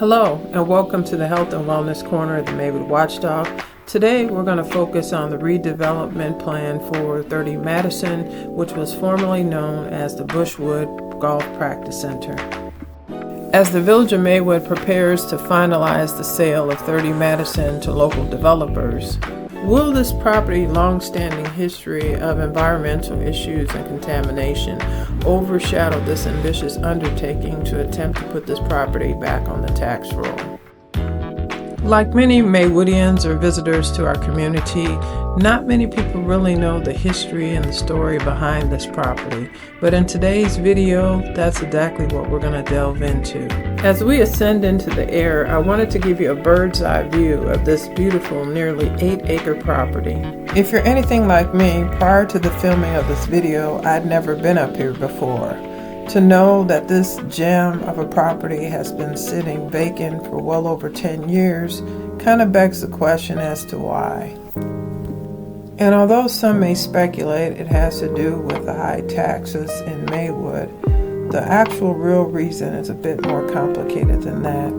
Hello and welcome to the Health and Wellness Corner of the Maywood Watchdog. Today we're going to focus on the redevelopment plan for 30 Madison, which was formerly known as the Bushwood Golf Practice Center. As the Village of Maywood prepares to finalize the sale of 30 Madison to local developers, will this property's long-standing history of environmental issues and contamination overshadow this ambitious undertaking to attempt to put this property back on the tax roll? Like many Maywoodians or visitors to our community, not many people really know the history and the story behind this property, but in today's video, that's exactly what we're going to delve into. As we ascend into the air, I wanted to give you a bird's eye view of this beautiful, nearly 8-acre property. If you're anything like me, prior to the filming of this video, I'd never been up here before. To know that this gem of a property has been sitting vacant for well over 10 years kind of begs the question as to why. And although some may speculate it has to do with the high taxes in Maywood, the actual real reason is a bit more complicated than that.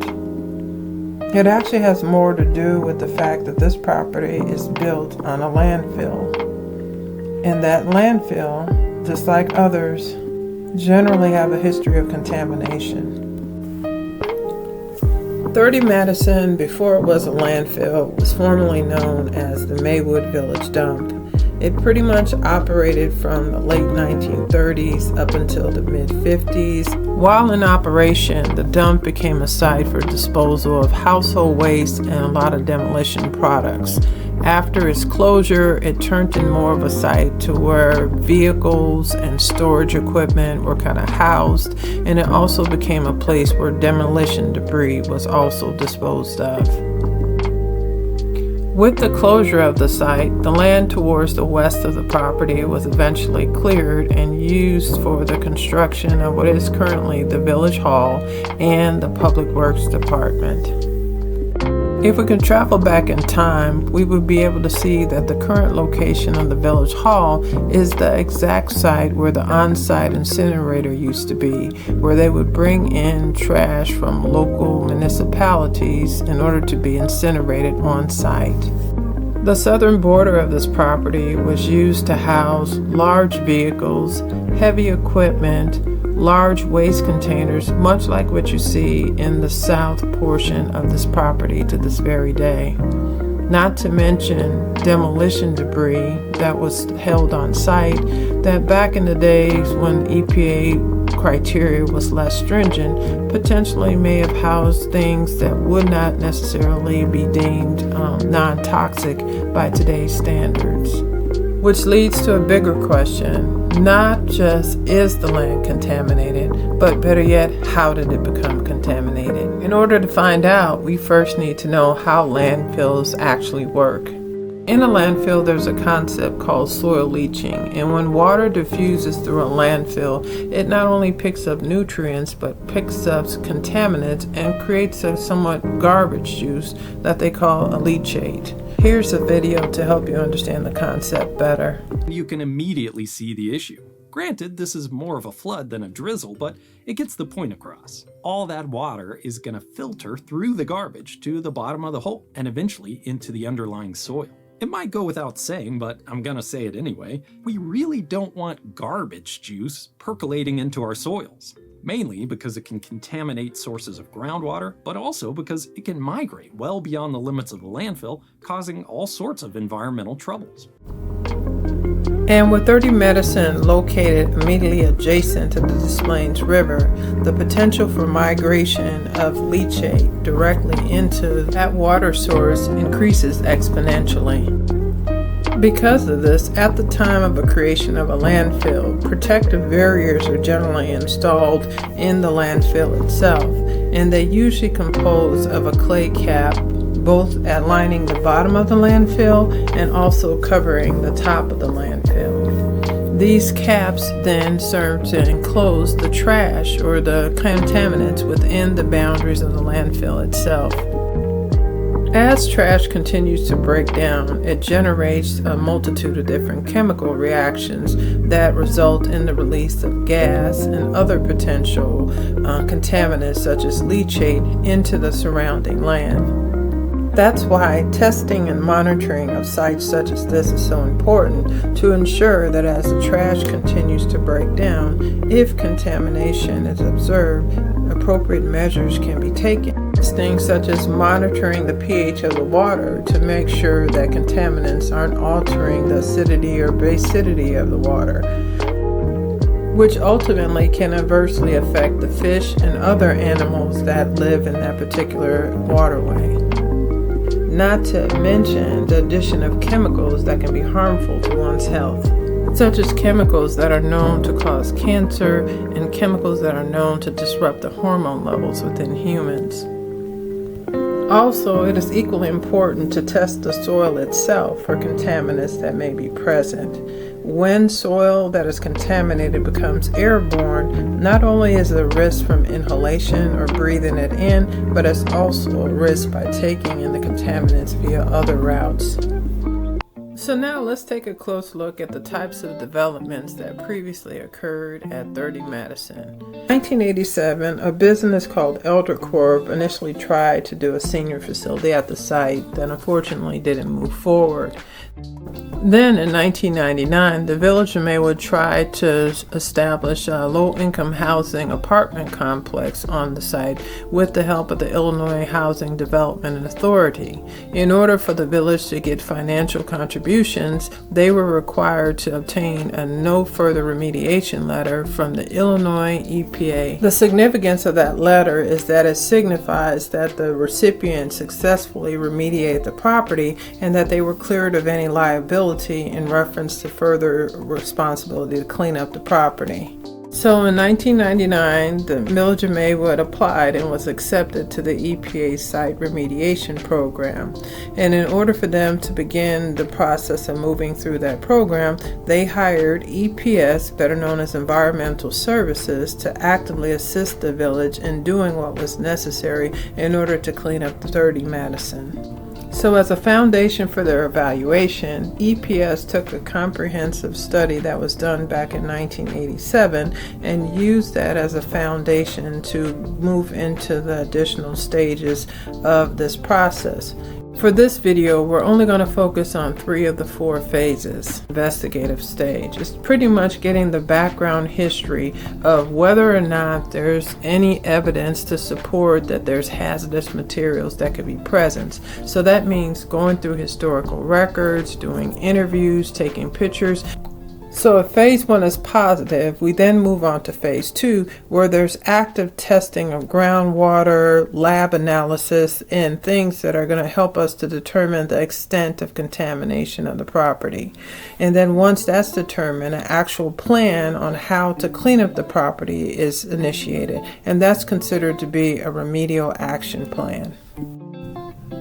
It actually has more to do with the fact that this property is built on a landfill. And that landfill, just like others, generally have a history of contamination. 30 Madison, before it was a landfill, was formerly known as the Maywood Village Dump. It pretty much operated from the late 1930s up until the mid-50s. While in operation, the dump became a site for disposal of household waste and a lot of demolition products. After its closure, it turned in more of a site to where vehicles and storage equipment were kind of housed, and it also became a place where demolition debris was also disposed of. With the closure of the site, the land towards the west of the property was eventually cleared and used for the construction of what is currently the Village Hall and the Public Works Department. If we could travel back in time, we would be able to see that the current location of the Village Hall is the exact site where the on-site incinerator used to be, where they would bring in trash from local municipalities in order to be incinerated on-site. The southern border of this property was used to house large vehicles, heavy equipment, large waste containers, much like what you see in the south portion of this property to this very day. Not to mention demolition debris that was held on site that back in the days when EPA criteria was less stringent, potentially may have housed things that would not necessarily be deemed non-toxic by today's standards. Which leads to a bigger question. Not just is the land contaminated, but better yet, how did it become contaminated? In order to find out, we first need to know how landfills actually work. In a landfill, there's a concept called soil leaching, and when water diffuses through a landfill, it not only picks up nutrients, but picks up contaminants and creates a somewhat garbage juice that they call a leachate. Here's a video to help you understand the concept better. You can immediately see the issue. Granted, this is more of a flood than a drizzle, but it gets the point across. All that water is going to filter through the garbage to the bottom of the hole and eventually into the underlying soil. It might go without saying, but I'm gonna say it anyway, we really don't want garbage juice percolating into our soils. Mainly because it can contaminate sources of groundwater, but also because it can migrate well beyond the limits of the landfill, causing all sorts of environmental troubles. And with 30 Madison located immediately adjacent to the Des Plaines River, the potential for migration of leachate directly into that water source increases exponentially. Because of this, at the time of the creation of a landfill, protective barriers are generally installed in the landfill itself, and they usually compose of a clay cap, both at lining the bottom of the landfill and also covering the top of the landfill. These caps then serve to enclose the trash or the contaminants within the boundaries of the landfill itself. As trash continues to break down, it generates a multitude of different chemical reactions that result in the release of gas and other potential contaminants such as leachate into the surrounding land. That's why testing and monitoring of sites such as this is so important to ensure that as the trash continues to break down, if contamination is observed, appropriate measures can be taken. Things such as monitoring the pH of the water to make sure that contaminants aren't altering the acidity or basicity of the water, which ultimately can adversely affect the fish and other animals that live in that particular waterway. Not to mention the addition of chemicals that can be harmful to one's health, such as chemicals that are known to cause cancer and chemicals that are known to disrupt the hormone levels within humans. Also, it is equally important to test the soil itself for contaminants that may be present. When soil that is contaminated becomes airborne, not only is it a risk from inhalation or breathing it in, but it's also a risk by taking in the contaminants via other routes. So now let's take a close look at the types of developments that previously occurred at 30 Madison. In 1987, a business called Elder Corp initially tried to do a senior facility at the site that unfortunately didn't move forward. Then in 1999, the Village of Maywood tried to establish a low-income housing apartment complex on the site with the help of the Illinois Housing Development Authority. In order for the village to get financial contributions, they were required to obtain a no further remediation letter from the Illinois EPA. The significance of that letter is that it signifies that the recipient successfully remediated the property and that they were cleared of any liability in reference to further responsibility to clean up the property. So in 1999, the Village of Maywood applied and was accepted to the EPA site remediation program. And in order for them to begin the process of moving through that program, they hired EPS, better known as Environmental Services, to actively assist the village in doing what was necessary in order to clean up 30 Madison. So as a foundation for their evaluation, EPS took a comprehensive study that was done back in 1987 and used that as a foundation to move into the additional stages of this process. For this video, we're only going to focus on 3 of the 4 phases. Investigative stage is pretty much getting the background history of whether or not there's any evidence to support that there's hazardous materials that could be present. So that means going through historical records, doing interviews, taking pictures. So if phase 1 is positive, we then move on to phase 2, where there's active testing of groundwater, lab analysis, and things that are going to help us to determine the extent of contamination of the property. And then once that's determined, an actual plan on how to clean up the property is initiated, and that's considered to be a remedial action plan.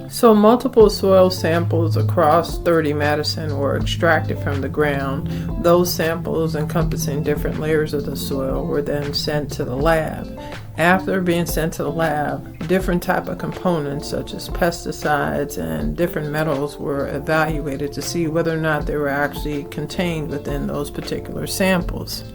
So multiple soil samples across 30 Madison were extracted from the ground. Those samples, encompassing different layers of the soil, were then sent to the lab. After being sent to the lab, different type of components such as pesticides and different metals were evaluated to see whether or not they were actually contained within those particular samples.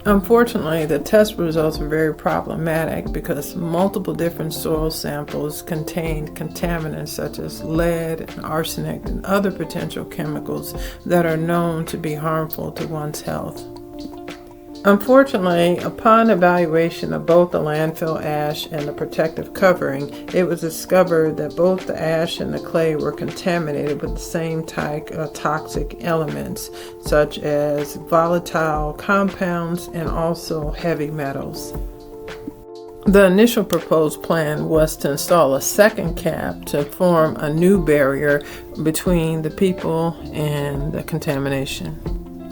Unfortunately, the test results were very problematic because multiple different soil samples contained contaminants such as lead and arsenic and other potential chemicals that are known to be harmful to one's health. Unfortunately, upon evaluation of both the landfill ash and the protective covering, it was discovered that both the ash and the clay were contaminated with the same type of toxic elements, such as volatile compounds and also heavy metals. The initial proposed plan was to install a second cap to form a new barrier between the people and the contamination.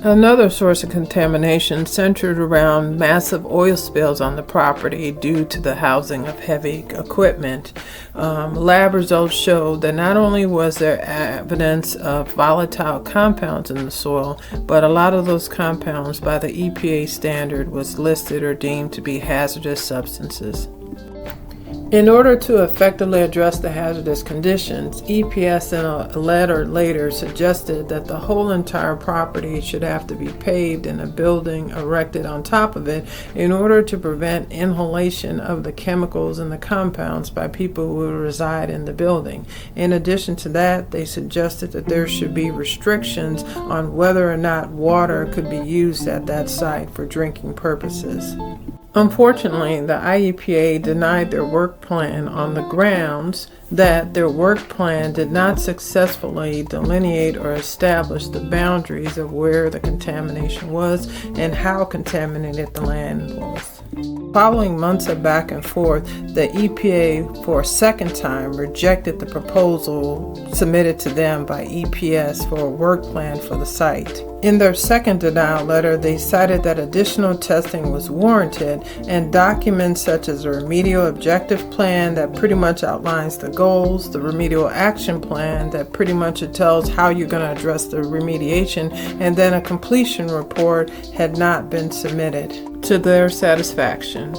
Another source of contamination centered around massive oil spills on the property due to the housing of heavy equipment. Lab results showed that not only was there evidence of volatile compounds in the soil, but a lot of those compounds by the EPA standard was listed or deemed to be hazardous substances. In order to effectively address the hazardous conditions, EPS in a letter later suggested that the whole entire property should have to be paved and a building erected on top of it in order to prevent inhalation of the chemicals and the compounds by people who reside in the building. In addition to that, they suggested that there should be restrictions on whether or not water could be used at that site for drinking purposes. Unfortunately, the IEPA denied their work plan on the grounds that their work plan did not successfully delineate or establish the boundaries of where the contamination was and how contaminated the land was. Following months of back and forth, the EPA for a second time rejected the proposal submitted to them by EPS for a work plan for the site. In their second denial letter, they cited that additional testing was warranted and documents such as a remedial objective plan that pretty much outlines the goals, the remedial action plan that pretty much tells how you're going to address the remediation, and then a completion report had not been submitted to their satisfaction.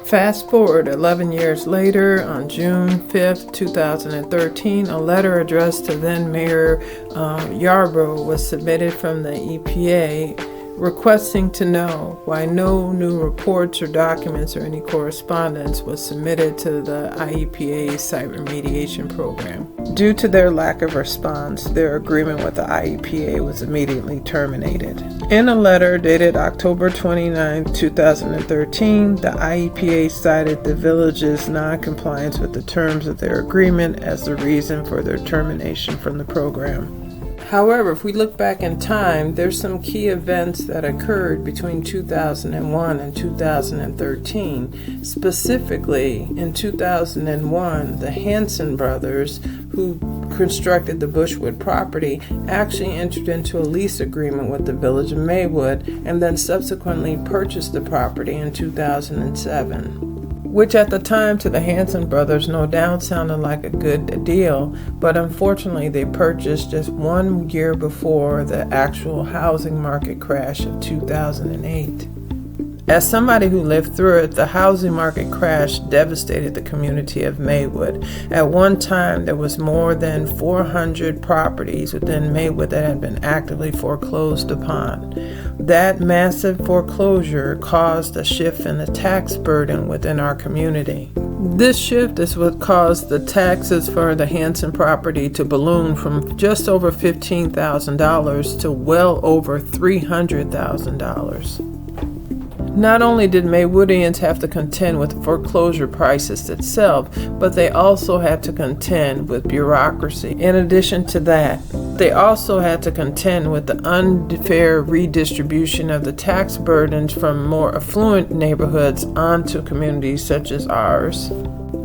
Fast forward 11 years later, on June 5th, 2013, a letter addressed to then Mayor Yarbrough was submitted from the EPA requesting to know why no new reports or documents or any correspondence was submitted to the IEPA site remediation program. Due to their lack of response, their agreement with the IEPA was immediately terminated. In a letter dated October 29, 2013, the IEPA cited the village's non-compliance with the terms of their agreement as the reason for their termination from the program. However, if we look back in time, there's some key events that occurred between 2001 and 2013. Specifically, in 2001, the Hanson brothers, who constructed the Bushwood property, actually entered into a lease agreement with the village of Maywood and then subsequently purchased the property in 2007. Which at the time to the Hanson brothers no doubt sounded like a good deal, but unfortunately they purchased just 1 year before the actual housing market crash of 2008. As somebody who lived through it, the housing market crash devastated the community of Maywood. At one time, there was more than 400 properties within Maywood that had been actively foreclosed upon. That massive foreclosure caused a shift in the tax burden within our community. This shift is what caused the taxes for the Hanson property to balloon from just over $15,000 to well over $300,000. Not only did Maywoodians have to contend with the foreclosure crisis itself, but they also had to contend with bureaucracy. In addition to that, they also had to contend with the unfair redistribution of the tax burdens from more affluent neighborhoods onto communities such as ours.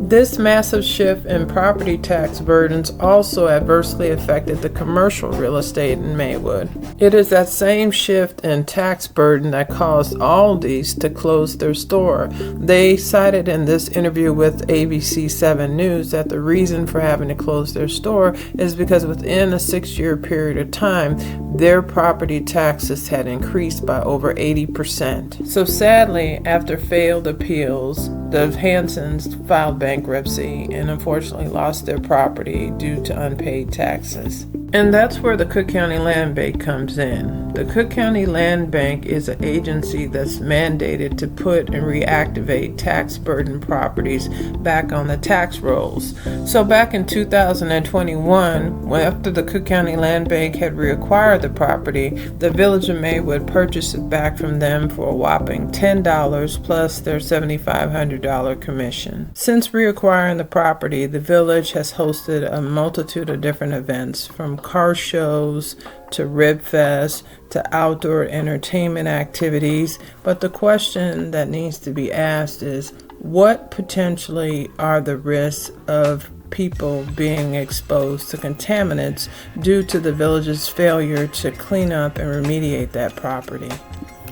This massive shift in property tax burdens also adversely affected the commercial real estate in Maywood. It is that same shift in tax burden that caused Aldi's to close their store. They cited in this interview with ABC 7 News that the reason for having to close their store is because within a 6-year period of time, their property taxes had increased by over 80%. So sadly, after failed appeals, the Hansons filed bankruptcy and unfortunately lost their property due to unpaid taxes. And that's where the Cook County Land Bank comes in. The Cook County Land Bank is an agency that's mandated to put and reactivate tax burden properties back on the tax rolls. So back in 2021, after the Cook County Land Bank had reacquired the property, the Village of Maywood purchased it back from them for a whopping $10 plus their $7,500 commission. Since reacquiring the property, the village has hosted a multitude of different events, from car shows to Rib Fest to outdoor entertainment activities. But the question that needs to be asked is, what potentially are the risks of people being exposed to contaminants due to the village's failure to clean up and remediate that property?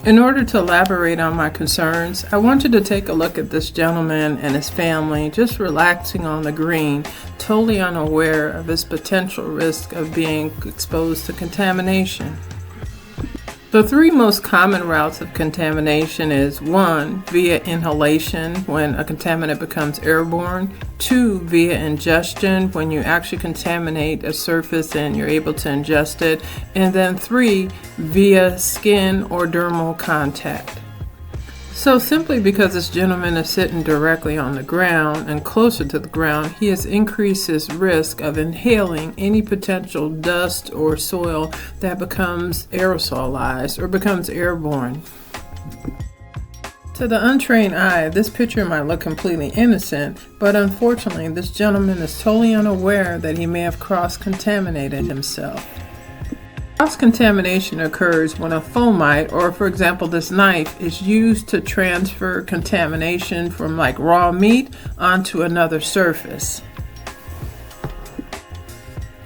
In order to elaborate on my concerns, I want you to take a look at this gentleman and his family just relaxing on the green, totally unaware of his potential risk of being exposed to contamination. The three most common routes of contamination is 1, via inhalation when a contaminant becomes airborne, 2, via ingestion when you actually contaminate a surface and you're able to ingest it, and then 3, via skin or dermal contact. So simply because this gentleman is sitting directly on the ground and closer to the ground, he has increased his risk of inhaling any potential dust or soil that becomes aerosolized or becomes airborne. To the untrained eye, this picture might look completely innocent, but unfortunately, this gentleman is totally unaware that he may have cross-contaminated himself. Cross-contamination occurs when a fomite, or for example this knife, is used to transfer contamination from like raw meat onto another surface.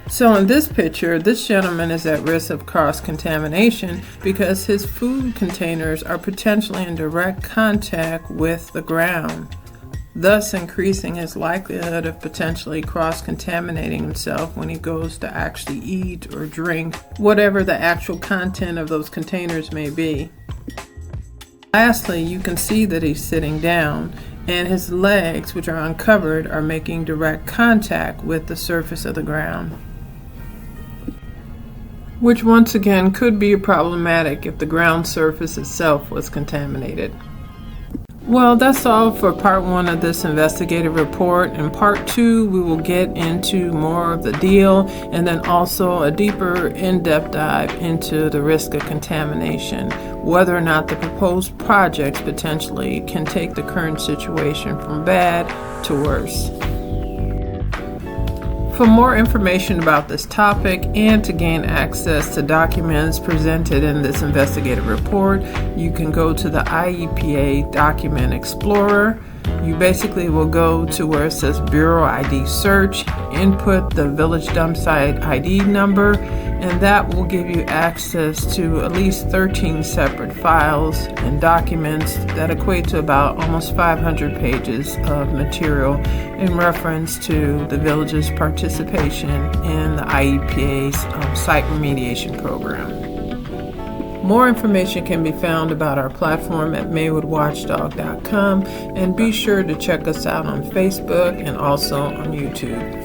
So in this picture, this gentleman is at risk of cross-contamination because his food containers are potentially in direct contact with the ground, thus increasing his likelihood of potentially cross-contaminating himself when he goes to actually eat or drink, whatever the actual content of those containers may be. Lastly, you can see that he's sitting down and his legs, which are uncovered, are making direct contact with the surface of the ground, which once again could be problematic if the ground surface itself was contaminated. Well, that's all for part 1 of this investigative report. In part 2, we will get into more of the deal and then also a deeper in-depth dive into the risk of contamination, whether or not the proposed projects potentially can take the current situation from bad to worse. For more information about this topic and to gain access to documents presented in this investigative report, you can go to the IEPA Document Explorer. You basically will go to where it says Bureau ID Search, input the Village Dump Site ID number, and that will give you access to at least 13 separate files and documents that equate to about almost 500 pages of material in reference to the village's participation in the IEPA's site remediation program. More information can be found about our platform at maywoodwatchdog.com, and be sure to check us out on Facebook and also on YouTube.